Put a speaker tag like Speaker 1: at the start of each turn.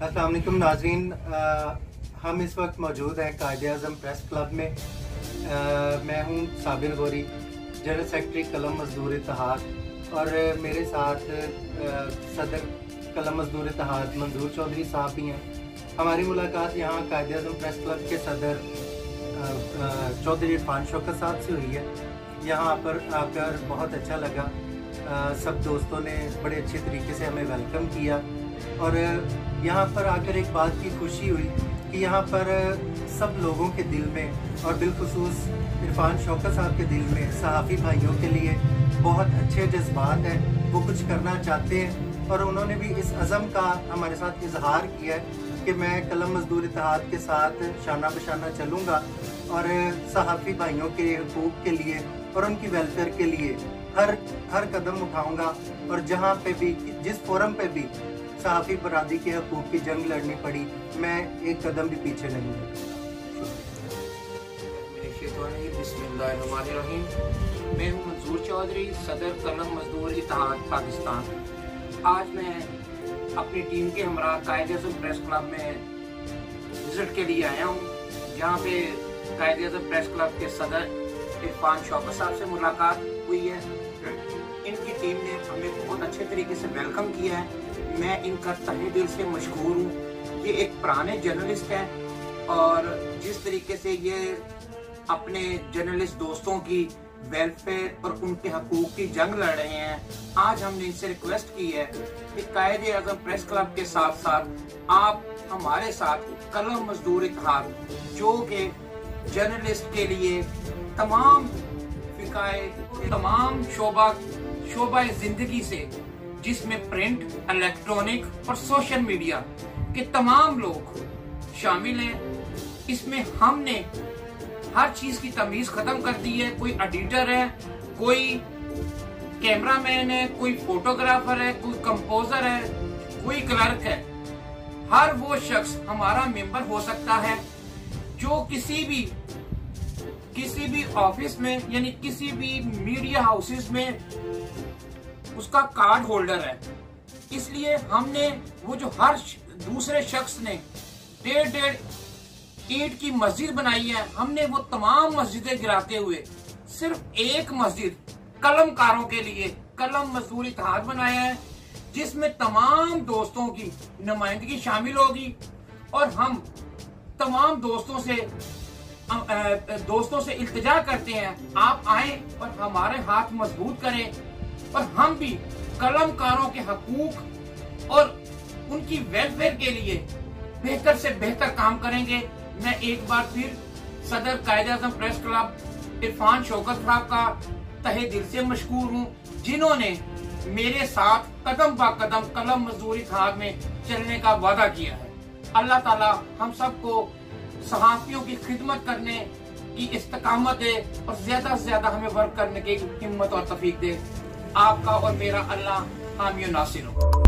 Speaker 1: अस्सलाम वालेकुम नाज़रीन, हम इस वक्त मौजूद हैं कायद-ए-आज़म प्रेस क्लब में। मैं हूं साबिर गौरी, जनरल सेक्रेटरी कलम मजदूर इत्तेहाद, और मेरे साथ सदर कलम मजदूर इत्तेहाद मंजूर चौधरी साहब भी हैं। हमारी मुलाकात यहाँ कायद-ए-आज़म प्रेस क्लब के सदर चौधरी इरफान शौकत साहब से हुई है। यहाँ पर आकर बहुत अच्छा लगा। सब दोस्तों ने बड़े अच्छे तरीके से हमें वेलकम किया, और यहाँ पर आकर एक बात की खुशी हुई कि यहाँ पर सब लोगों के दिल में, और बिलखुसूस इरफान शौकत साहब के दिल में, सहाफ़ी भाइयों के लिए बहुत अच्छे जज्बात हैं। वो कुछ करना चाहते हैं, और उन्होंने भी इस अज़म का हमारे साथ इजहार किया है कि मैं कलम मजदूर इत्तेहाद के साथ शाना बशाना चलूँगा और सहाफ़ी भाइयों के हकूक़ के लिए और उनकी वेलफेयर के लिए हर कदम उठाऊंगा, और जहाँ पे भी, जिस फोरम पे भी सहाफ़ी बरादरी के हकूक़ की जंग लड़नी पड़ी, मैं एक कदम भी पीछे नहीं
Speaker 2: बिस्मिल्लाहिर्रहमानिर्रहीम। मैं हूँ मंजूर चौधरी, सदर कलम मजदूर इत्तेहाद पाकिस्तान। आज मैं अपनी टीम के हमरा कायद-ए-आज़म प्रेस क्लब में विजिट के लिए आया हूँ, जहाँ पे कायद-ए-आज़म प्रेस क्लब के सदर इरफान शौकत साहब से मुलाकात हुई है। इनकी टीम ने हमें बहुत अच्छे तरीके से वेलकम किया है। मैं इनका तहे दिल से मशहूर हूँ। ये एक पुराने जर्नलिस्ट हैं, और जिस तरीके से ये अपने जर्नलिस्ट दोस्तों की वेलफेयर और उनके हकूक़ की जंग लड़ रहे हैं, आज हमने इनसे रिक्वेस्ट की है कि कायद-ए-आज़म प्रेस क्लब के साथ साथ आप हमारे साथ कलम मजदूर इत्तेहाद, जो कि जर्नलिस्ट के लिए तमाम फिकाए, तमाम शोबा जिंदगी से, जिसमें प्रिंट, इलेक्ट्रॉनिक और सोशल मीडिया के तमाम लोग शामिल हैं। इसमें हमने हर चीज की तमीज खत्म कर दी है। कोई एडिटर है, कोई कैमरामैन है, कोई फोटोग्राफर है, कोई कंपोजर है, कोई क्लर्क है। हर वो शख्स हमारा मेंबर हो सकता है जो किसी भी ऑफिस में, यानी किसी भी मीडिया हाउसेस में उसका कार्ड होल्डर है। इसलिए हमने वो जो हर दूसरे शख्स ने 1.5 ईंट की मस्जिद बनाई है, हमने वो तमाम मस्जिदें गिराते हुए सिर्फ एक मस्जिद कलमकारों के लिए कलम मजदूर इत्तेहाद बनाया है, जिसमें तमाम दोस्तों की नुमाइंदगी शामिल होगी। और हम तमाम दोस्तों से इल्तिजा करते हैं, आप आए और हमारे हाथ मजबूत करें, और हम भी कलमकारों के हकूक और उनकी वेलफेयर के लिए बेहतर से बेहतर काम करेंगे। मैं एक बार फिर सदर कायद-ए-आज़म प्रेस क्लब इरफान शौकत साहब का तहे दिल से मशकूर हूँ, जिन्होंने मेरे साथ कदम ब कदम कलम मजदूर इत्तेहाद में चलने का वादा किया है। अल्लाह ताला हम सबको सहाफ़ियों की खिदमत करने की इस्तकामत दे, और ज्यादा से ज्यादा हमें वर्क करने की हिम्मत और तौफीक दे। आपका और मेरा अल्लाह हामी नासिर हो।